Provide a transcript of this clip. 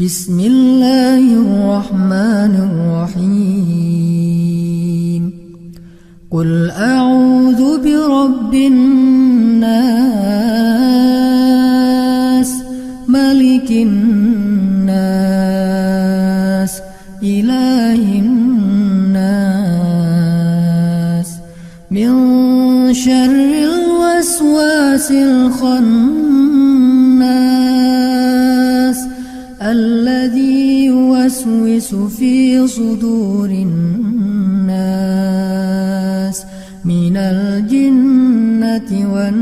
Bismillahirrahmanirrahim. Qul a'udzu birabbin nas, malikin nas, ilahin nas, min syarril waswasil khannas, alladzi yuwaswisu fi sudurin nas minal jinnati wan